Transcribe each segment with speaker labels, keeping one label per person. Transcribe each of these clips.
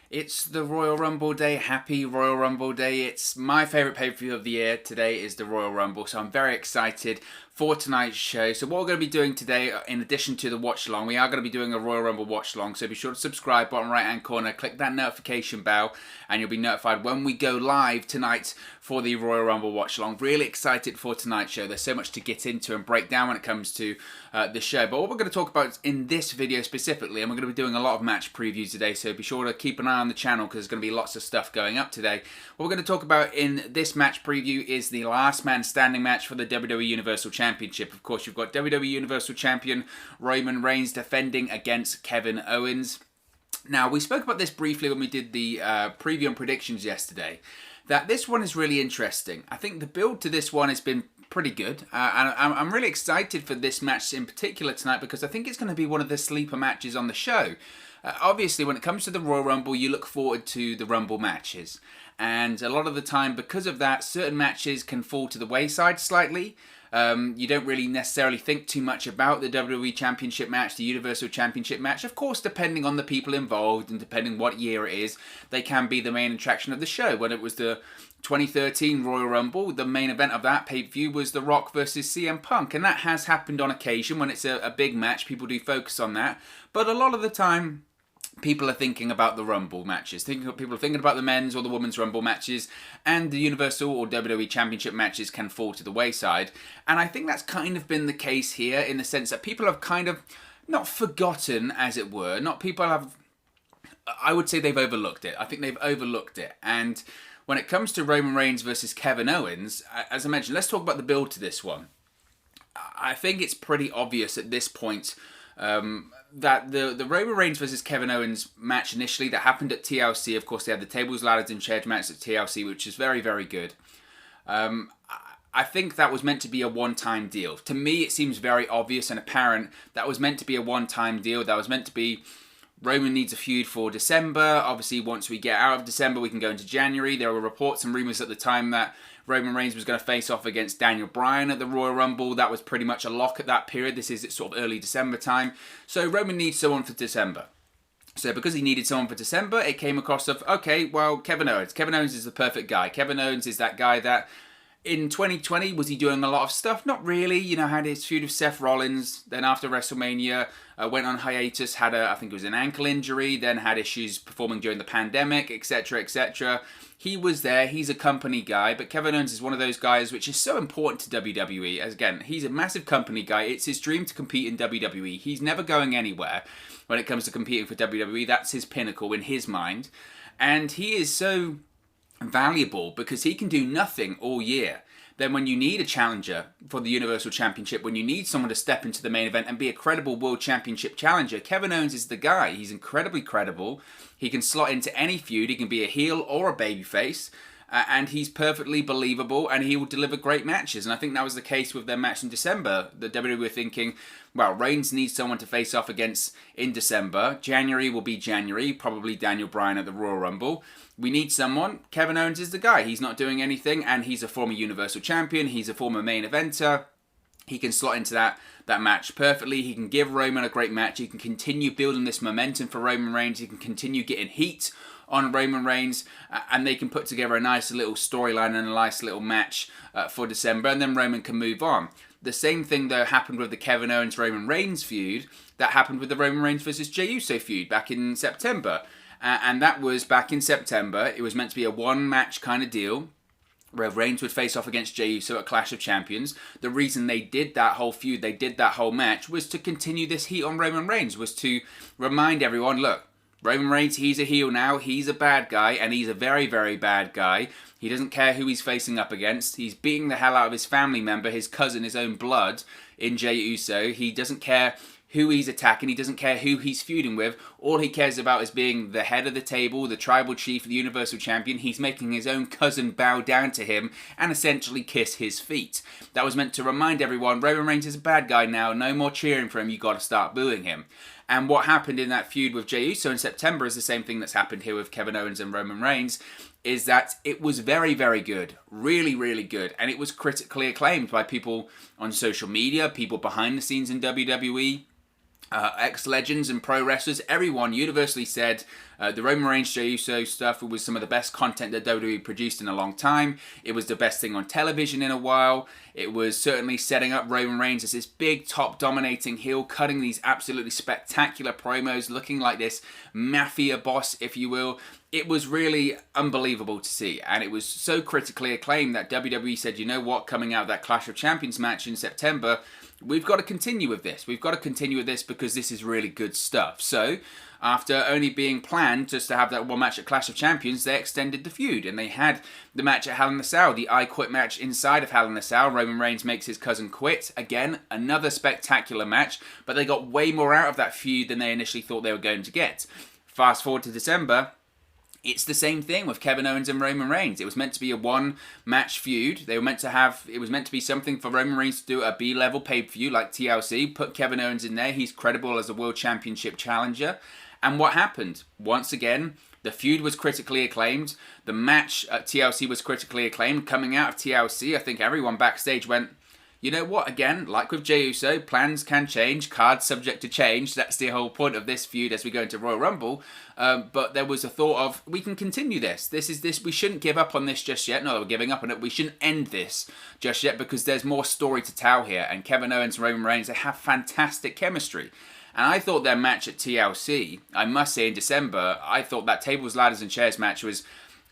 Speaker 1: It's the Royal Rumble day. Happy Royal Rumble day. It's my favourite pay-per-view of the year. Today is the Royal Rumble, so I'm very excited for tonight's show. So what we're going to be doing today, in addition to the watch-along, we are going to be doing a Royal Rumble watch-along. So be sure to subscribe, bottom right-hand corner, click that notification bell, and you'll be notified when we go live tonight for the Royal Rumble watch-along. Really excited for tonight's show. There's so much to get into and break down when it comes to the show. But what we're going to talk about in this video specifically, and we're going to be doing a lot of match previews today, so be sure to keep an eye on the channel because there's going to be lots of stuff going up today. What we're going to talk about in this match preview is the last man standing match for the WWE Universal Championship. Of course, you've got WWE Universal Champion Roman Reigns defending against Kevin Owens. Now, we spoke about this briefly when we did the preview and predictions yesterday, that this one is really interesting. I think the build to this one has been pretty good, and I'm really excited for this match in particular tonight because I think it's going to be one of the sleeper matches on the show. Obviously, when it comes to the Royal Rumble, you look forward to the Rumble matches. And a lot of the time, because of that, certain matches can fall to the wayside slightly. You don't really necessarily think too much about the WWE Championship match, the Universal Championship match. Of course, depending on the people involved and depending what year it is, they can be the main attraction of the show. When it was the 2013 Royal Rumble, the main event of that pay-per-view was The Rock versus CM Punk. And that has happened on occasion. When it's a big match, people do focus on that. But a lot of the time, people are thinking about the Rumble matches. People are thinking about the men's or the women's Rumble matches, and the Universal or WWE Championship matches can fall to the wayside. And I think that's kind of been the case here in the sense that people have kind of not forgotten, as it were. Not people have, I would say they've overlooked it. I think they've overlooked it. And when it comes to Roman Reigns versus Kevin Owens, as I mentioned, let's talk about the build to this one. I think it's pretty obvious at this point that the Roman Reigns versus Kevin Owens match initially that happened at TLC, of course they had the tables, ladders and chairs match at TLC, which is very, very good. I think that was meant to be a one-time deal. To me, it seems very obvious and apparent that was meant to be a one-time deal. That was meant to be Roman needs a feud for December. Obviously, once we get out of December, we can go into January. There were reports and rumours at the time that Roman Reigns was going to face off against Daniel Bryan at the Royal Rumble. That was pretty much a lock at that period. This is sort of early December time. So Roman needs someone for December. So because he needed someone for December, it came across of, okay, well, Kevin Owens. Kevin Owens is the perfect guy. Kevin Owens is that guy that in 2020, was he doing a lot of stuff? Not really. You know, had his feud with Seth Rollins. Then after WrestleMania, went on hiatus, had I think it was an ankle injury, then had issues performing during the pandemic, etc., etc. He was there. He's a company guy. But Kevin Owens is one of those guys which is so important to WWE. As again, he's a massive company guy. It's his dream to compete in WWE. He's never going anywhere when it comes to competing for WWE. That's his pinnacle in his mind. And he is so valuable because he can do nothing all year. Then when you need a challenger for the Universal Championship, when you need someone to step into the main event and be a credible World Championship challenger, Kevin Owens is the guy. He's incredibly credible. He can slot into any feud. He can be a heel or a babyface. And he's perfectly believable and he will deliver great matches. And I think that was the case with their match in December. The WWE were thinking, well, Reigns needs someone to face off against in December. January will be January, probably Daniel Bryan at the Royal Rumble. We need someone. Kevin Owens is the guy. He's not doing anything and he's a former Universal Champion. He's a former main eventer. He can slot into that match perfectly. He can give Roman a great match. He can continue building this momentum for Roman Reigns. He can continue getting heat on Roman Reigns, and they can put together a nice little storyline and a nice little match for December, and then Roman can move on. The same thing, though, happened with the Kevin Owens-Roman Reigns feud that happened with the Roman Reigns versus Jey Uso feud back in September. And that was back in September. It was meant to be a one-match kind of deal where Reigns would face off against Jey Uso at Clash of Champions. The reason they did that whole feud, they did that whole match, was to continue this heat on Roman Reigns, was to remind everyone, look, Roman Reigns, he's a heel now, he's a bad guy, and he's a very, very bad guy. He doesn't care who he's facing up against. He's beating the hell out of his family member, his cousin, his own blood, in Jey Uso. He doesn't care who he's attacking. He doesn't care who he's feuding with. All he cares about is being the head of the table, the tribal chief, the Universal Champion. He's making his own cousin bow down to him and essentially kiss his feet. That was meant to remind everyone, Roman Reigns is a bad guy now. No more cheering for him. You got to start booing him. And what happened in that feud with Jey Uso in September is the same thing that's happened here with Kevin Owens and Roman Reigns, is that it was very, very good. Really, really good. And it was critically acclaimed by people on social media, people behind the scenes in WWE. ex-legends and pro wrestlers, everyone universally said the Roman Reigns Jey Uso stuff was some of the best content that WWE produced in a long time. It was the best thing on television in a while. It was certainly setting up Roman Reigns as this big top dominating heel, cutting these absolutely spectacular promos, looking like this mafia boss, if you will. It was really unbelievable to see, and it was so critically acclaimed that WWE said, you know what, coming out of that Clash of Champions match in September, we've got to continue with this. We've got to continue with this because this is really good stuff. So, after only being planned just to have that one match at Clash of Champions, they extended the feud. And they had the match at Hell in a Cell, the I Quit match inside of Hell in a Cell. Roman Reigns makes his cousin quit. Again, another spectacular match. But they got way more out of that feud than they initially thought they were going to get. Fast forward to December. It's the same thing with Kevin Owens and Roman Reigns. It was meant to be a one-match feud. It was meant to be something for Roman Reigns to do a B-level pay-per-view like TLC. Put Kevin Owens in there. He's credible as a World Championship challenger. And what happened? Once again, the feud was critically acclaimed. The match at TLC was critically acclaimed. Coming out of TLC, I think everyone backstage went, you know what, again, like with Jey Uso, plans can change, cards subject to change. That's the whole point of this feud as we go into Royal Rumble. But there was a thought of, we can continue this. We shouldn't give up on this just yet. No, we're giving up on it. We shouldn't end this just yet because there's more story to tell here. And Kevin Owens and Roman Reigns, they have fantastic chemistry. And I thought their match at TLC, I must say in December, I thought that tables, ladders and chairs match was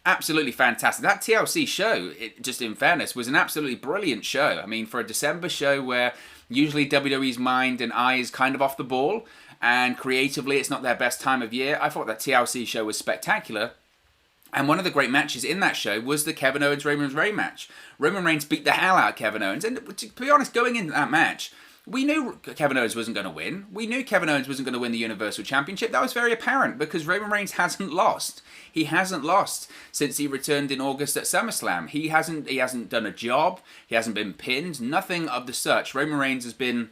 Speaker 1: absolutely fantastic. That TLC show, just in fairness, was an absolutely brilliant show. I mean, for a December show where usually WWE's mind and eye is kind of off the ball, and creatively it's not their best time of year, I thought that TLC show was spectacular. And one of the great matches in that show was the Kevin Owens-Roman Reigns match. Roman Reigns beat the hell out of Kevin Owens, and to be honest, going into that match, we knew Kevin Owens wasn't going to win. We knew Kevin Owens wasn't going to win the Universal Championship. That was very apparent because Roman Reigns hasn't lost. He hasn't lost since he returned in August at SummerSlam. He hasn't done a job. He hasn't been pinned. Nothing of the such. Roman Reigns has been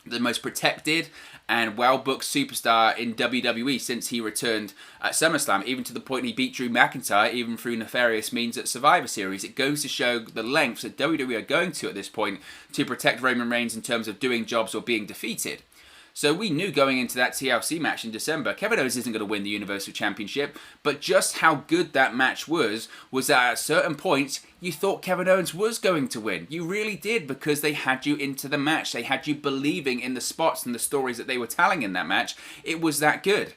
Speaker 1: the most protected and well-booked superstar in WWE since he returned at SummerSlam, even to the point he beat Drew McIntyre, even through nefarious means at Survivor Series. It goes to show the lengths that WWE are going to at this point to protect Roman Reigns in terms of doing jobs or being defeated. So we knew going into that TLC match in December, Kevin Owens isn't going to win the Universal Championship, but just how good that match was that at certain points, you thought Kevin Owens was going to win. You really did, because they had you into the match. They had you believing in the spots and the stories that they were telling in that match. It was that good.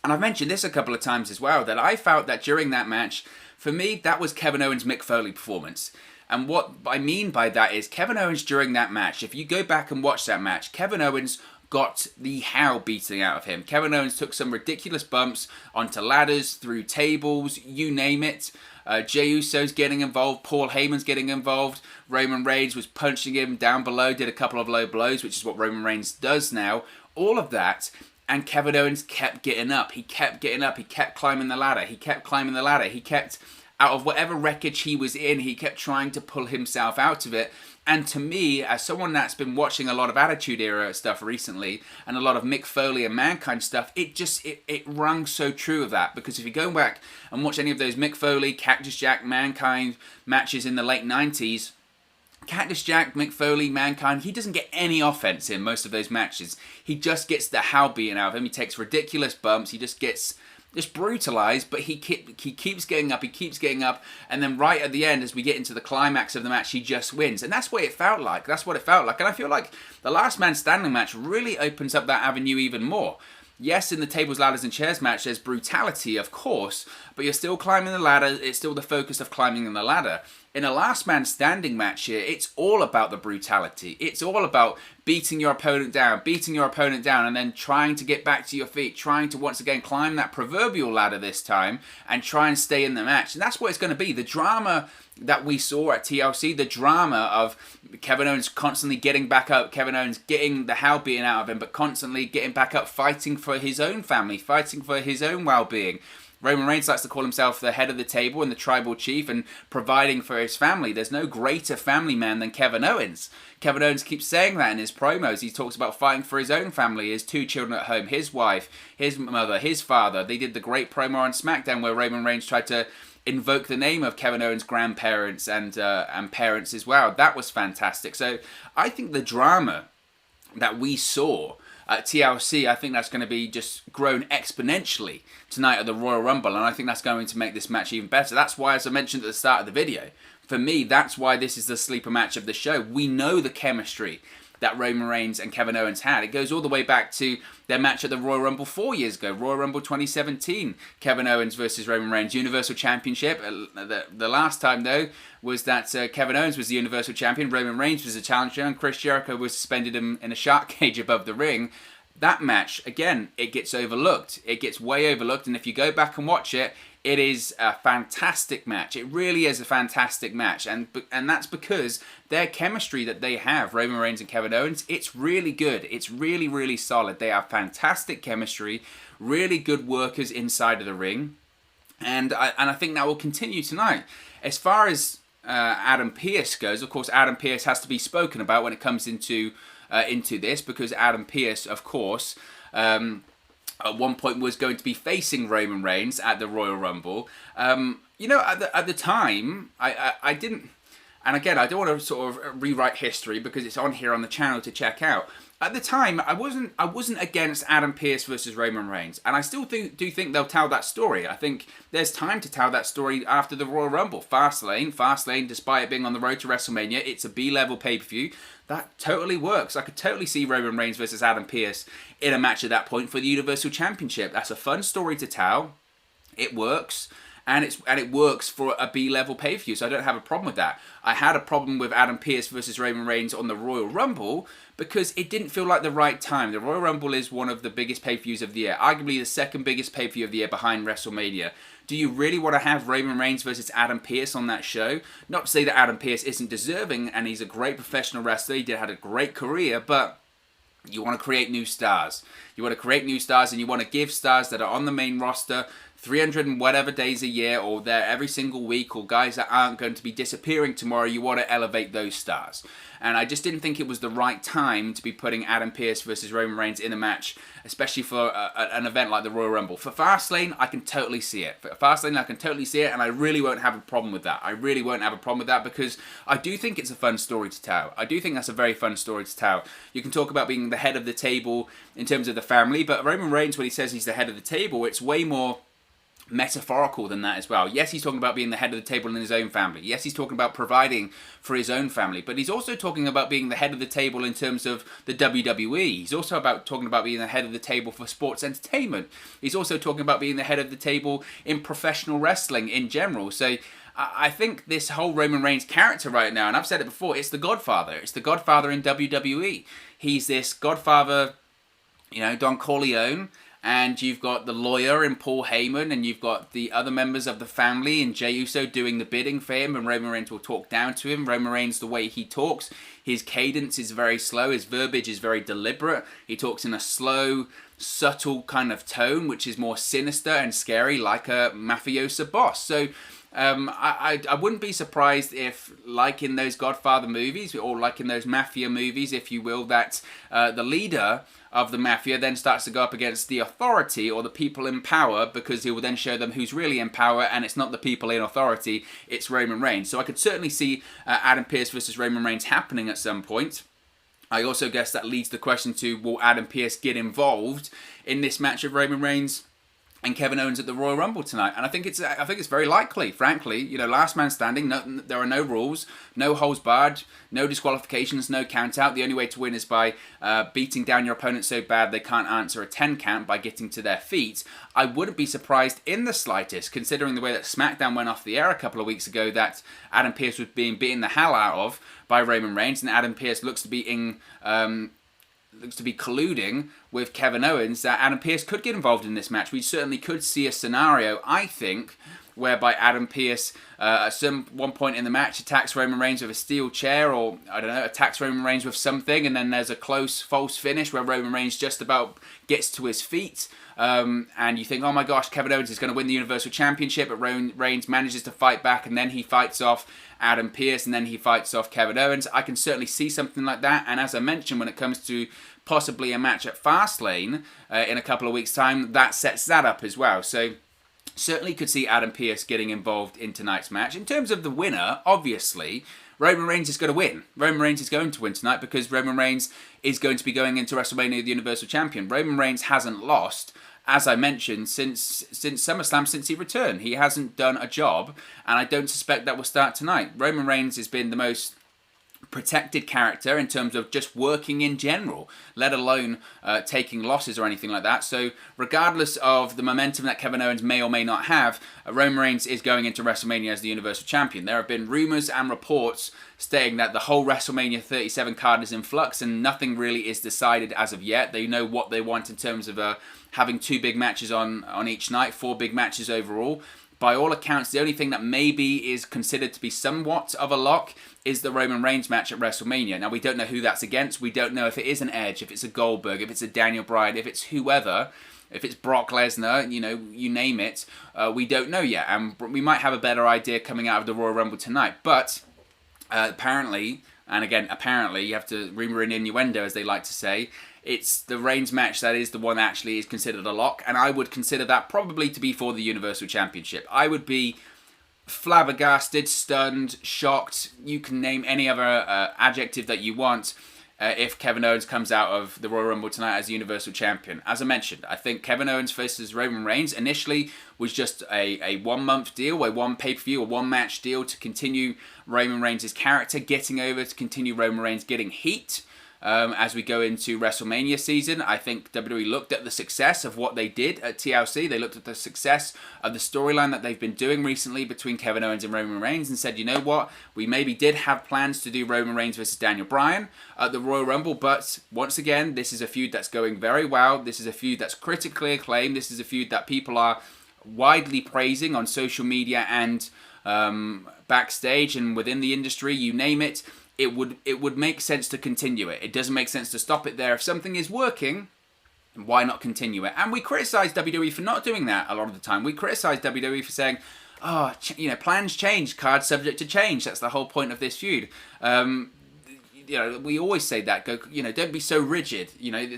Speaker 1: And I've mentioned this a couple of times as well, that I felt that during that match, for me, that was Kevin Owens' Mick Foley performance. And what I mean by that is Kevin Owens during that match, if you go back and watch that match, Kevin Owens got the hell beating out of him. Kevin Owens took some ridiculous bumps onto ladders, through tables, you name it. Jey Uso's getting involved, Paul Heyman's getting involved, Roman Reigns was punching him down below, did a couple of low blows, which is what Roman Reigns does now. All of that, and Kevin Owens kept getting up. He kept getting up. He kept climbing the ladder. He kept climbing the ladder. He kept, out of whatever wreckage he was in, he kept trying to pull himself out of it. And to me, as someone that's been watching a lot of Attitude Era stuff recently, and a lot of Mick Foley and Mankind stuff, it rung so true of that. Because if you go back and watch any of those Mick Foley, Cactus Jack, Mankind matches in the late 90s, Cactus Jack, Mick Foley, Mankind, he doesn't get any offense in most of those matches. He just gets the hell beaten out of him. He takes ridiculous bumps. He just gets brutalized, but he keeps getting up, and then right at the end, as we get into the climax of the match, he just wins. And that's what it felt like. And I feel like the Last Man Standing match really opens up that avenue even more. Yes, in the tables, ladders, and chairs match, there's brutality, of course, but you're still climbing the ladder. It's still the focus of climbing the ladder. In a Last Man Standing match here, it's all about the brutality. It's all about beating your opponent down, and then trying to get back to your feet, trying to once again climb that proverbial ladder this time, and try and stay in the match. And that's what it's going to be. The drama that we saw at TLC, the drama of Kevin Owens constantly getting back up, Kevin Owens getting the hell beaten out of him, but constantly getting back up, fighting for his own family, fighting for his own well-being. Roman Reigns likes to call himself the head of the table and the tribal chief and providing for his family. There's no greater family man than Kevin Owens. Kevin Owens keeps saying that in his promos. He talks about fighting for his own family, his 2 children at home, his wife, his mother, his father. They did the great promo on SmackDown where Roman Reigns tried to invoke the name of Kevin Owens' grandparents and parents as well. That was fantastic. So I think the drama that we saw at TLC, I think that's going to be just grown exponentially tonight at the Royal Rumble, and I think that's going to make this match even better. That's why, as I mentioned at the start of the video, for me, that's why this is the sleeper match of the show. We know the chemistry that Roman Reigns and Kevin Owens had. It goes all the way back to their match at the Royal Rumble 4 years ago, Royal Rumble 2017, Kevin Owens versus Roman Reigns, Universal Championship. The last time, though, was that Kevin Owens was the Universal Champion, Roman Reigns was the challenger, and Chris Jericho was suspended in a shark cage above the ring. That match, again, it gets overlooked. It gets way overlooked, and if you go back and watch it, it is a fantastic match. It really is a fantastic match, and that's because their chemistry that they have, Roman Reigns and Kevin Owens, it's really good. It's really, really solid. They have fantastic chemistry, really good workers inside of the ring, and I think that will continue tonight. As far as Adam Pearce goes, of course, Adam Pearce has to be spoken about when it comes into this, because Adam Pearce, of course, at one point was going to be facing Roman Reigns at the Royal Rumble. You know, at the time, I didn't, and again, I don't want to sort of rewrite history because it's on here on the channel to check out. At the time, I wasn't against Adam Pearce versus Roman Reigns, and I still do think they'll tell that story. I think there's time to tell that story after the Royal Rumble. Fastlane, despite it being on the road to WrestleMania, it's a B-level pay-per-view. That totally works. I could totally see Roman Reigns versus Adam Pearce in a match at that point for the Universal Championship. That's a fun story to tell. It works. And it works for a B-level pay-per-view, so I don't have a problem with that. I had a problem with Adam Pearce versus Roman Reigns on the Royal Rumble because it didn't feel like the right time. The Royal Rumble is one of the biggest pay-per-views of the year, arguably the second biggest pay-per-view of the year behind WrestleMania. Do you really want to have Roman Reigns versus Adam Pearce on that show? Not to say that Adam Pearce isn't deserving, and he's a great professional wrestler, he had a great career, but you want to create new stars. You want to create new stars, and you want to give stars that are on the main roster 300 and whatever days a year, or there every single week, or guys that aren't going to be disappearing tomorrow. You want to elevate those stars. And I just didn't think it was the right time to be putting Adam Pearce versus Roman Reigns in a match, especially for an event like the Royal Rumble. For Fastlane, I can totally see it. For Fastlane, I can totally see it, and I really won't have a problem with that. I really won't have a problem with that because I do think it's a fun story to tell. I do think that's a very fun story to tell. You can talk about being the head of the table in terms of the family, but Roman Reigns, when he says he's the head of the table, it's way more metaphorical than that as well. Yes, he's talking about being the head of the table in his own family. Yes, he's talking about providing for his own family, but he's also talking about being the head of the table in terms of the WWE. He's also talking about being the head of the table for sports entertainment. He's also talking about being the head of the table in professional wrestling in general. So I think this whole Roman Reigns character right now, and I've said it before, it's the Godfather. It's the Godfather in WWE. He's this Godfather, you know, Don Corleone, and you've got the lawyer in Paul Heyman, and you've got the other members of the family and Jey Uso doing the bidding for him, and Roman Reigns will talk down to him. Roman Reigns, the way he talks, his cadence is very slow, his verbiage is very deliberate. He talks in a slow, subtle kind of tone, which is more sinister and scary, like a mafioso boss. So I wouldn't be surprised if, like in those Godfather movies, or like in those mafia movies, if you will, that the leader of the mafia then starts to go up against the authority or the people in power, because he will then show them who's really in power, and it's not the people in authority, it's Roman Reigns. So I could certainly see Adam Pearce versus Roman Reigns happening at some point. I also guess that leads the question to, will Adam Pearce get involved in this match of Roman Reigns and Kevin Owens at the Royal Rumble tonight? And I think it's very likely, frankly. You know, last man standing, there are no rules, no holds barred, no disqualifications, no count out. The only way to win is by beating down your opponent so bad they can't answer a 10 count by getting to their feet. I wouldn't be surprised in the slightest, considering the way that SmackDown went off the air a couple of weeks ago, that Adam Pearce was being beaten the hell out of by Roman Reigns, and Adam Pearce looks to be colluding with Kevin Owens, that Adam Pearce could get involved in this match. We certainly could see a scenario, I think, whereby Adam Pearce at one point in the match attacks Roman Reigns with a steel chair, or, I don't know, attacks Roman Reigns with something, and then there's a close false finish where Roman Reigns just about gets to his feet, and you think, oh my gosh, Kevin Owens is going to win the Universal Championship, but Roman Reigns manages to fight back, and then he fights off Adam Pearce, and then he fights off Kevin Owens. I can certainly see something like that, and as I mentioned, when it comes to possibly a match at Fastlane in a couple of weeks' time, that sets that up as well. So Certainly could see Adam Pearce getting involved in tonight's match. In terms of the winner, obviously, Roman Reigns is going to win. Roman Reigns is going to win tonight because Roman Reigns is going to be going into WrestleMania the Universal Champion. Roman Reigns hasn't lost, as I mentioned, since SummerSlam, since he returned. He hasn't done a job, and I don't suspect that will start tonight. Roman Reigns has been the most protected character in terms of just working in general, let alone taking losses or anything like that. So regardless of the momentum that Kevin Owens may or may not have, Roman Reigns is going into WrestleMania as the Universal Champion. There have been rumours and reports stating that the whole WrestleMania 37 card is in flux and nothing really is decided as of yet. They know what they want in terms of having 2 big matches on each night, 4 big matches overall. By all accounts, the only thing that maybe is considered to be somewhat of a lock is the Roman Reigns match at WrestleMania. Now, we don't know who that's against. We don't know if it is an Edge, if it's a Goldberg, if it's a Daniel Bryan, if it's whoever, if it's Brock Lesnar, you name it. We don't know yet, and we might have a better idea coming out of the Royal Rumble tonight. But apparently, and again, apparently, you have to rumor and innuendo, as they like to say, it's the Reigns match that is the one that actually is considered a lock, and I would consider that probably to be for the Universal Championship. I would be flabbergasted, stunned, shocked, you can name any other adjective that you want, if Kevin Owens comes out of the Royal Rumble tonight as Universal Champion. As I mentioned, I think Kevin Owens versus Roman Reigns initially was just a 1 month deal, a 1 pay-per-view, a 1 match deal to continue Roman Reigns' character getting over, to continue Roman Reigns getting heat. As we go into WrestleMania season, I think WWE looked at the success of what they did at TLC. They looked at the success of the storyline that they've been doing recently between Kevin Owens and Roman Reigns and said, you know what, we maybe did have plans to do Roman Reigns versus Daniel Bryan at the Royal Rumble, but once again, this is a feud that's going very well. This is a feud that's critically acclaimed. This is a feud that people are widely praising on social media and backstage and within the industry, you name it. It would make sense to continue it. It doesn't make sense to stop it there. If something is working, why not continue it? And we criticize WWE for not doing that a lot of the time. We criticize WWE for saying, oh, plans change, cards subject to change. That's the whole point of this feud. We always say that. Don't be so rigid.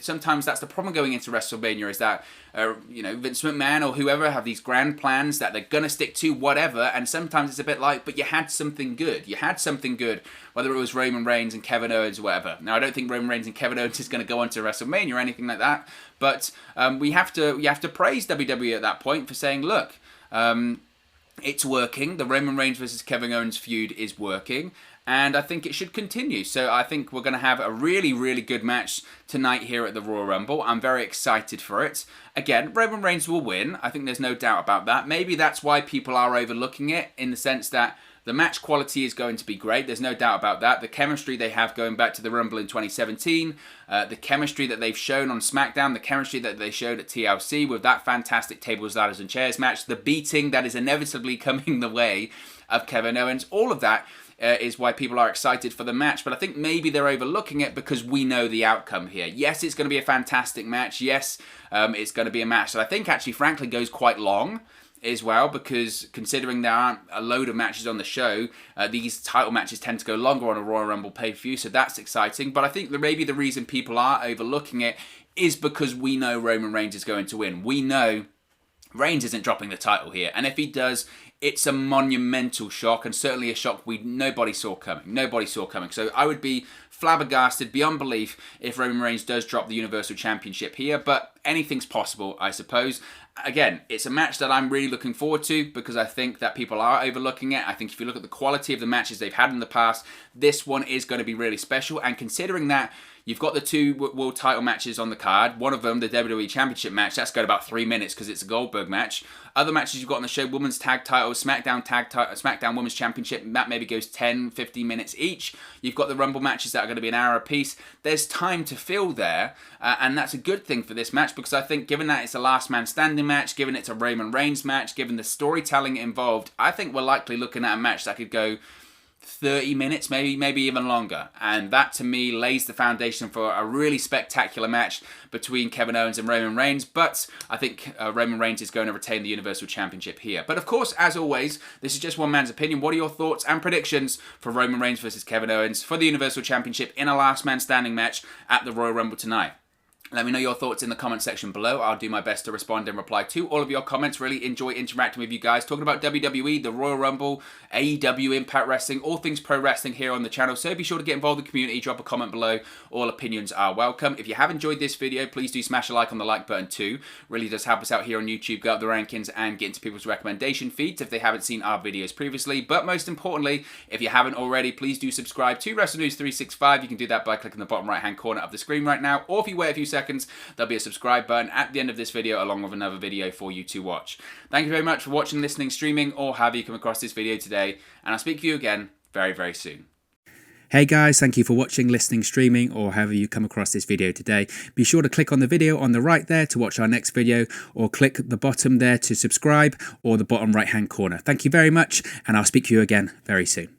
Speaker 1: Sometimes that's the problem going into WrestleMania is that, Vince McMahon or whoever have these grand plans that they're gonna stick to, whatever. And sometimes it's a bit like, but you had something good. You had something good, whether it was Roman Reigns and Kevin Owens or whatever. Now, I don't think Roman Reigns and Kevin Owens is going to go on to WrestleMania or anything like that. But we have to praise WWE at that point for saying, look, it's working. The Roman Reigns versus Kevin Owens feud is working. And I think it should continue. So I think we're going to have a really, really good match tonight here at the Royal Rumble. I'm very excited for it. Again, Roman Reigns will win. I think there's no doubt about that. Maybe that's why people are overlooking it, in the sense that the match quality is going to be great. There's no doubt about that. The chemistry they have going back to the Rumble in 2017, the chemistry that they've shown on SmackDown, the chemistry that they showed at TLC with that fantastic tables, ladders, and chairs match, the beating that is inevitably coming the way of Kevin Owens, all of that is why people are excited for the match. But I think maybe they're overlooking it because we know the outcome here. Yes, it's going to be a fantastic match. Yes, it's going to be a match that I think actually, frankly, goes quite long as well, because considering there aren't a load of matches on the show, these title matches tend to go longer on a Royal Rumble pay-per-view, so that's exciting. But I think that maybe the reason people are overlooking it is because we know Roman Reigns is going to win. We know Reigns isn't dropping the title here, and if he does, it's a monumental shock, and certainly a shock nobody saw coming. Nobody saw coming. So I would be flabbergasted beyond belief if Roman Reigns does drop the Universal Championship here, but anything's possible, I suppose. Again, it's a match that I'm really looking forward to because I think that people are overlooking it. I think if you look at the quality of the matches they've had in the past, this one is going to be really special. And considering that you've got the 2 world title matches on the card, one of them, the WWE Championship match, that's got about 3 minutes because it's a Goldberg match. Other matches you've got on the show, Women's Tag Titles, SmackDown Women's Championship, that maybe goes 10, 15 minutes each. You've got the Rumble matches that are going to be an hour apiece. There's time to fill there, and that's a good thing for this match because I think given that it's a last man standing match, given it's a Roman Reigns match, given the storytelling involved, I think we're likely looking at a match that could go 30 minutes, maybe even longer. And that, to me, lays the foundation for a really spectacular match between Kevin Owens and Roman Reigns. But I think Roman Reigns is going to retain the Universal Championship here. But of course, as always, this is just one man's opinion. What are your thoughts and predictions for Roman Reigns versus Kevin Owens for the Universal Championship in a last man standing match at the Royal Rumble tonight? Let me know your thoughts in the comment section below. I'll do my best to respond and reply to all of your comments. Really enjoy interacting with you guys, talking about WWE, the Royal Rumble, AEW, Impact Wrestling, all things pro wrestling here on the channel. So be sure to get involved in the community, drop a comment below. All opinions are welcome. If you have enjoyed this video, please do smash a like on the like button too. Really does help us out here on YouTube, go up the rankings and get into people's recommendation feeds if they haven't seen our videos previously. But most importantly, if you haven't already, please do subscribe to Wrestle News 365. You can do that by clicking the bottom right hand corner of the screen right now, or if you wait a few seconds, there'll be a subscribe button at the end of this video along with another video for you to watch. Thank you very much for watching, listening, streaming, or however you come across this video today, and I'll speak to you again very, very soon.
Speaker 2: Hey guys, thank you for watching, listening, streaming, or however you come across this video today. Be sure to click on the video on the right there to watch our next video, or click the bottom there to subscribe, or the bottom right hand corner. Thank you very much, and I'll speak to you again very soon.